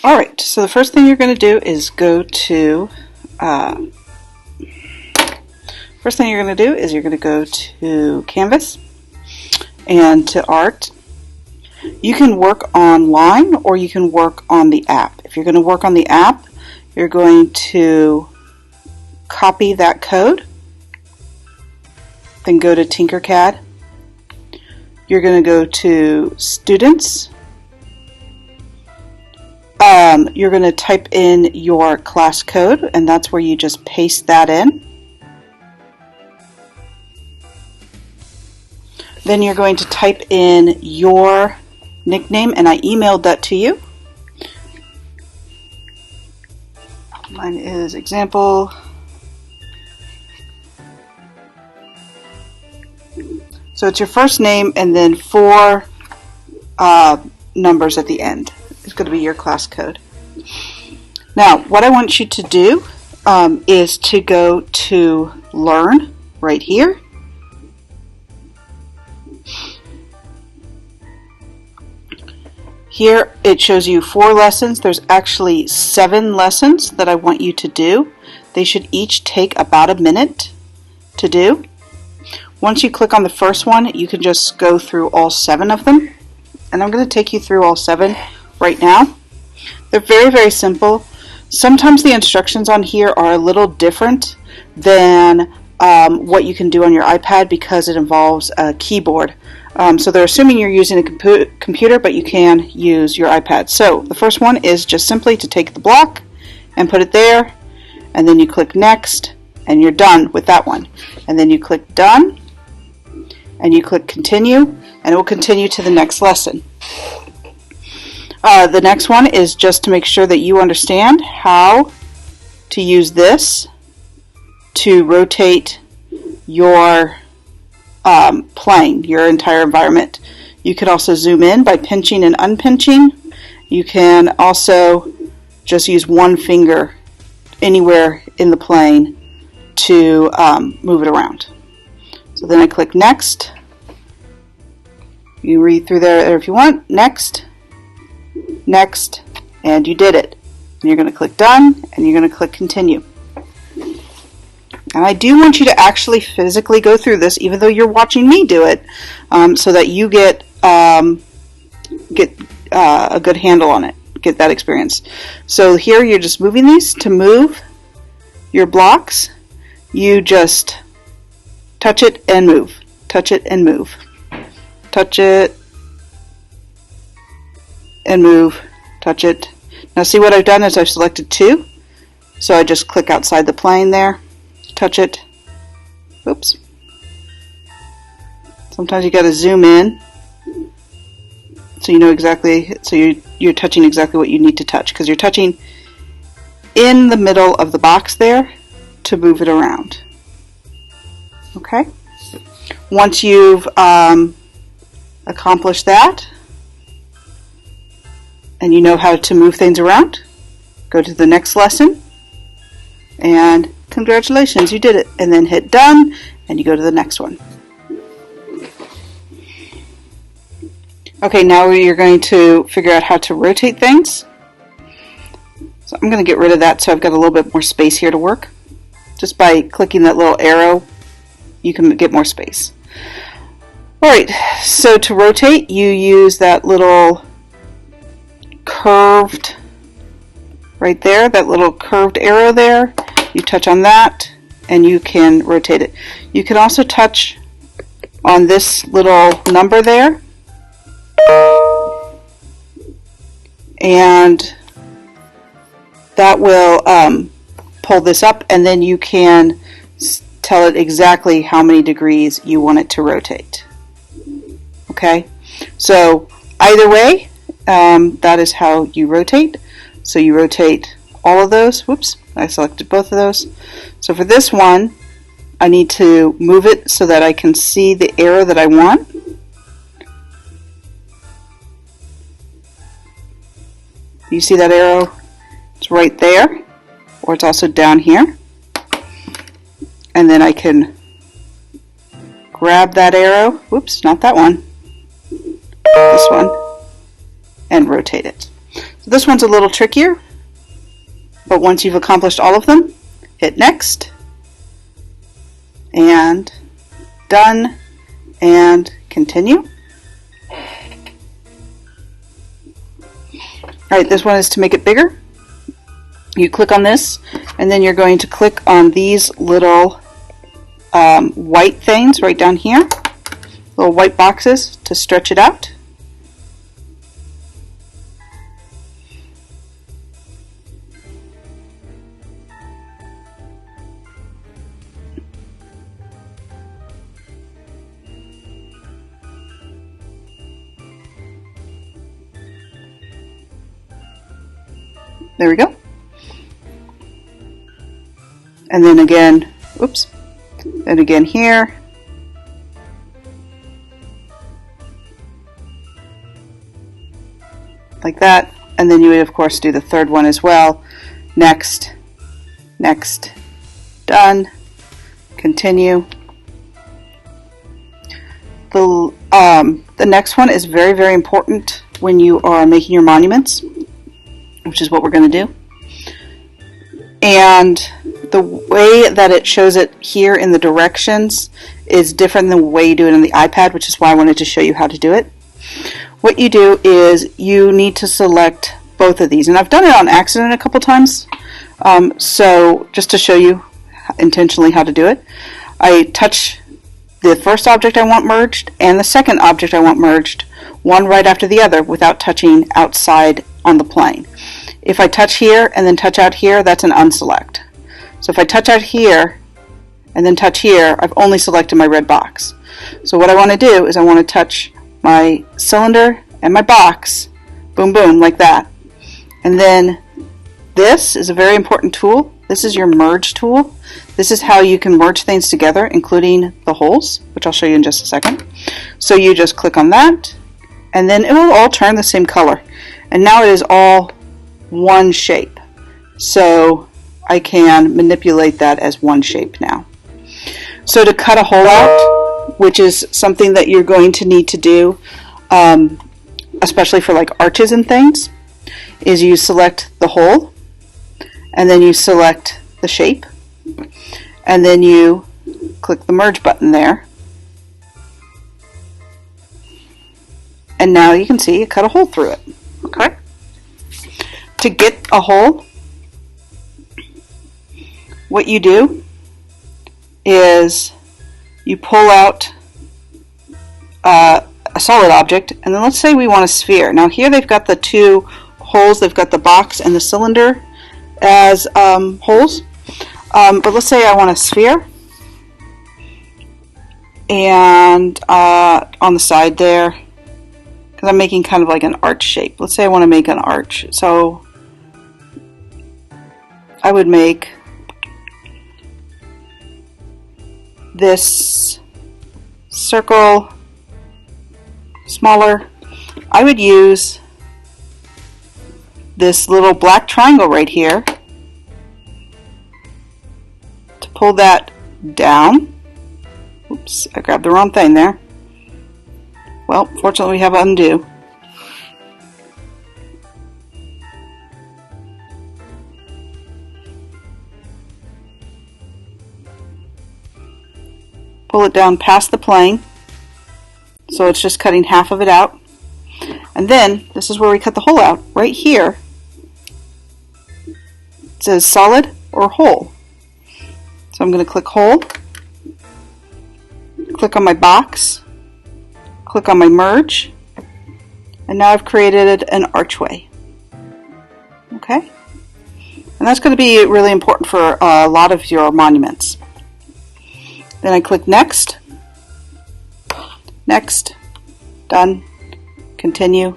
Alright, so the first thing you're going to do is go to Canvas and to Art. You can work online or you can work on the app. If you're going to work on the app, you're going to copy that code, then go to TinkerCad. You're going to go to Students. You're going to type in your class code, and that's where you just paste that in. Then you're going to type in your nickname, and I emailed that to you. Mine is example. So it's your first name and then 4 numbers at the end. It's going to be your class code. Now, what I want you to do is to go to Learn right here. Here it shows you 4 lessons. There's actually 7 lessons that I want you to do. They should each take about a minute to do. Once you click on the first one, you can just go through all 7 of them. And I'm going to take you through all 7 right now. They're very, very simple. Sometimes the instructions on here are a little different than what you can do on your iPad because it involves a keyboard. So they're assuming you're using a computer, but you can use your iPad. So the first one is just simply to take the block and put it there, and then you click Next, and you're done with that one. And then you click Done, and you click Continue, and it will continue to the next lesson. The next one is just to make sure that you understand how to use this to rotate your plane, your entire environment. You can also zoom in by pinching and unpinching. You can also just use one finger anywhere in the plane to move it around. So then I click Next. You read through there if you want. Next, Next, and you did it. And you're going to click Done, and you're going to click Continue. And I do want you to actually physically go through this, even though you're watching me do it, so that you get a good handle on it, get that experience. So here you're just moving these. To move your blocks, you just touch it and move, touch it and move, touch it and move, touch it. Now see what I've done is I've selected 2, so I just click outside the plane there, touch it. Oops. Sometimes you got to zoom in so you know exactly, so you're touching exactly what you need to touch, because you're touching in the middle of the box there to move it around. Okay? Once you've accomplished that, and you know how to move things around, go to the next lesson, and congratulations, you did it. And then hit Done, and you go to the next one. Okay, now you're going to figure out how to rotate things. So I'm going to get rid of that so I've got a little bit more space here to work. Just by clicking that little arrow, you can get more space. Alright, so to rotate, you use that little curved, right there, that little curved arrow there. You touch on that, and you can rotate it. You can also touch on this little number there, and that will pull this up, and then you can tell it exactly how many degrees you want it to rotate. Okay, so either way, that is how you rotate. So you rotate all of those. Whoops, I selected both of those. So for this one, I need to move it so that I can see the arrow that I want. You see that arrow? It's right there, or it's also down here. And then I can grab that arrow, whoops, not that one, this one, and rotate it. So this one's a little trickier, but once you've accomplished all of them, hit next, and done, and continue. Alright, this one is to make it bigger. You click on this, and then you're going to click on these little white things right down here, little white boxes, to stretch it out. There we go. And then again, oops, and again here. Like that. And then you would of course do the third one as well. Next, next, done, continue. The next one is very, very important when you are making your monuments, which is what we're going to do. And the way that it shows it here in the directions is different than the way you do it on the iPad, which is why I wanted to show you how to do it. What you do is you need to select both of these, and I've done it on accident a couple times, so just to show you intentionally how to do it, I touch the first object I want merged and the second object I want merged, one right after the other, without touching outside on the plane. If I touch here and then touch out here, that's an unselect. So if I touch out here and then touch here, I've only selected my red box. So what I want to do is I want to touch my cylinder and my box, boom boom, like that. And then this is a very important tool. This is your merge tool. This is how you can merge things together, including the holes, which I'll show you in just a second. So you just click on that, and then it will all turn the same color. And now it is all one shape. So I can manipulate that as one shape now. So to cut a hole out, which is something that you're going to need to do, especially for like arches and things, is you select the hole, and then you select the shape, and then you click the merge button there. And now you can see you cut a hole through it. Okay? To get a hole, what you do is you pull out a solid object, and then let's say we want a sphere. Now here they've got the two holes, they've got the box and the cylinder as holes, but let's say I want a sphere, and on the side there, because I'm making kind of like an arch shape. Let's say I want to make an arch, so I would make this circle smaller. I would use this little black triangle right here to pull that down. Oops, I grabbed the wrong thing there. Well, fortunately we have undo. Pull it down past the plane, so it's just cutting half of it out. And then this is where we cut the hole out. Right here it says solid or hole. So I'm going to click hole, click on my box, click on my merge, and now I've created an archway. Okay? And that's going to be really important for a lot of your monuments. Then I click next, next, done, continue.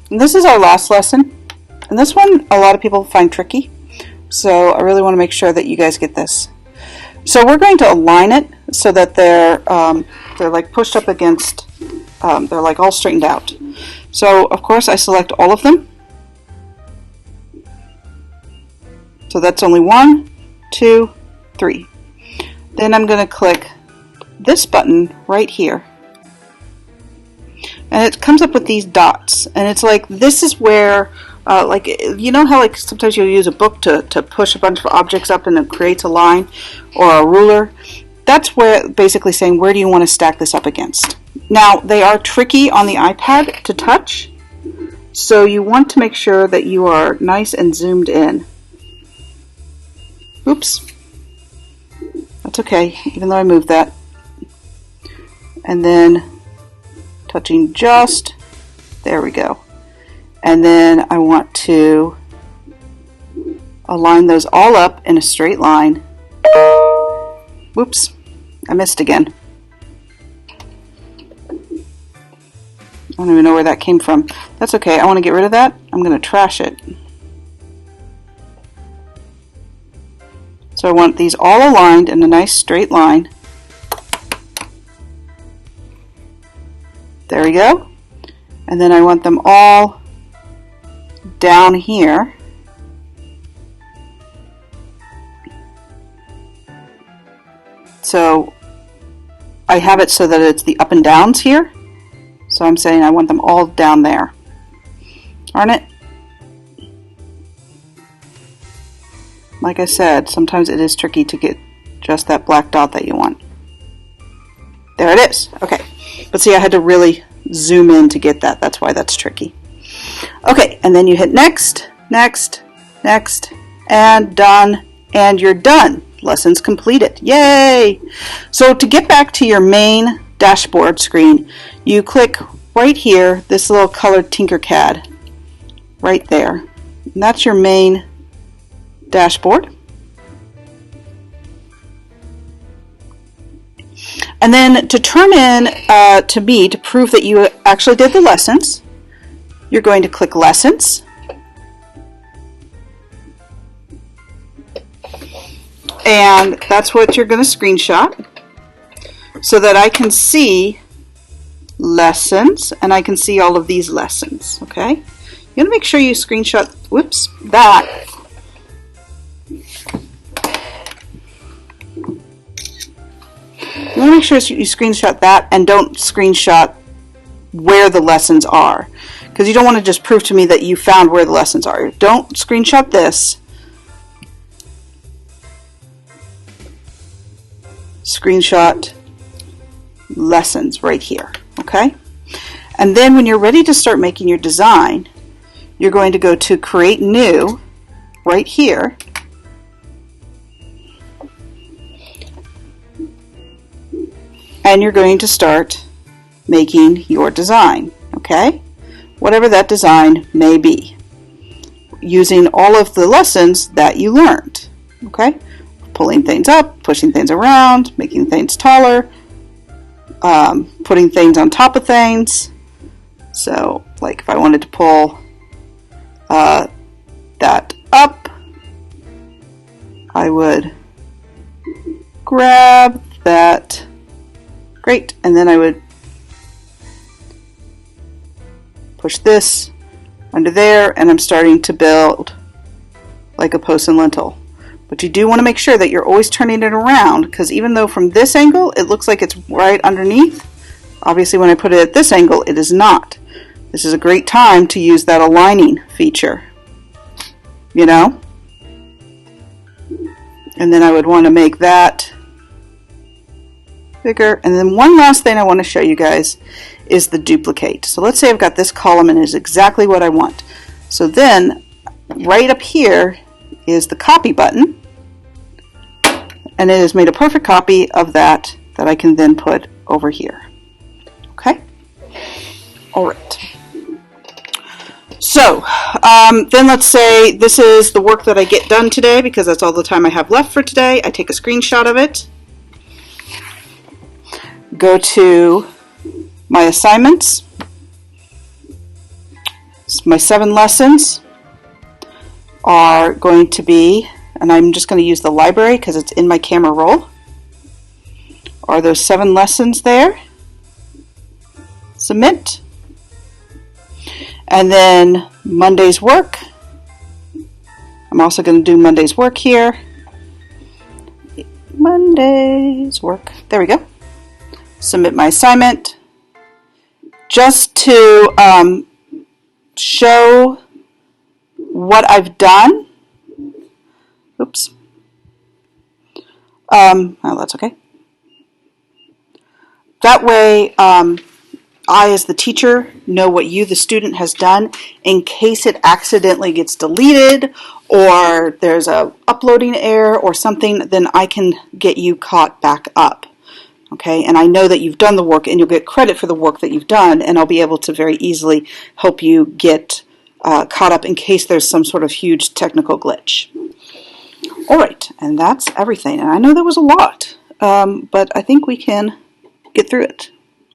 And this is our last lesson. And this one a lot of people find tricky. So I really want to make sure that you guys get this. So we're going to align it so that they're like pushed up against, they're like all straightened out. So of course I select all of them. So that's only 1, 2, 3. Then I'm going to click this button right here. and it comes up with these dots, and it's like this is where like, you know how like sometimes you'll use a book to push a bunch of objects up and it creates a line, or a ruler. That's where basically saying where do you want to stack this up against. Now they are tricky on the iPad to touch, so you want to make sure that you are nice and zoomed in. Oops, that's okay, even though I moved that. And then touching just, there we go. And then I want to align those all up in a straight line. Whoops, I missed again. I don't even know where that came from. That's okay, I want to get rid of that. I'm going to trash it. So I want these all aligned in a nice straight line. There we go. And then I want them all down here. So I have it so that it's the up and downs here. So I'm saying I want them all down there. Aren't it? Like I said, sometimes it is tricky to get just that black dot that you want. There it is. Okay. But see, I had to really zoom in to get that. That's why that's tricky. Okay, and then you hit next, next, next, and done, and you're done. Lessons completed. Yay! So to get back to your main dashboard screen, you click right here, this little colored TinkerCad, right there. And that's your main dashboard. And then to turn in to me to prove that you actually did the lessons, you're going to click Lessons. And that's what you're going to screenshot so that I can see lessons and I can see all of these lessons. Okay? You want to make sure you screenshot, whoops, that. You want to make sure you screenshot that and don't screenshot where the lessons are, because you don't want to just prove to me that you found where the lessons are. Don't screenshot this. Screenshot lessons right here, okay? And then when you're ready to start making your design, you're going to go to Create New right here. And you're going to start making your design, okay? Whatever that design may be, using all of the lessons that you learned, okay? Pulling things up, pushing things around, making things taller, putting things on top of things. So, like if I wanted to pull that up, I would grab that. Great, and then I would push this under there, and I'm starting to build like a post and lintel. But you do want to make sure that you're always turning it around, because even though from this angle it looks like it's right underneath, obviously when I put it at this angle it is not. This is a great time to use that aligning feature, you know? And then I would want to make that bigger. And then one last thing I want to show you guys is the duplicate. So let's say I've got this column and it is exactly what I want. So then right up here is the copy button, and it has made a perfect copy of that I can then put over here. Okay? Alright. So then let's say this is the work that I get done today, because that's all the time I have left for today. I take a screenshot of it. Go to my assignments, my 7 lessons are going to be, and I'm just going to use the library because it's in my camera roll. Are those 7 lessons there? Submit. And then Monday's work. I'm also going to do Monday's work here. Monday's work. There we go. Submit my assignment. just to show what I've done. Oops. Oh, that's okay. That way, I, as the teacher, know what you, the student, has done in case it accidentally gets deleted or there's a uploading error or something, then I can get you caught back up. Okay, and I know that you've done the work and you'll get credit for the work that you've done, and I'll be able to very easily help you get caught up in case there's some sort of huge technical glitch. All right, and that's everything. And I know there was a lot, but I think we can get through it.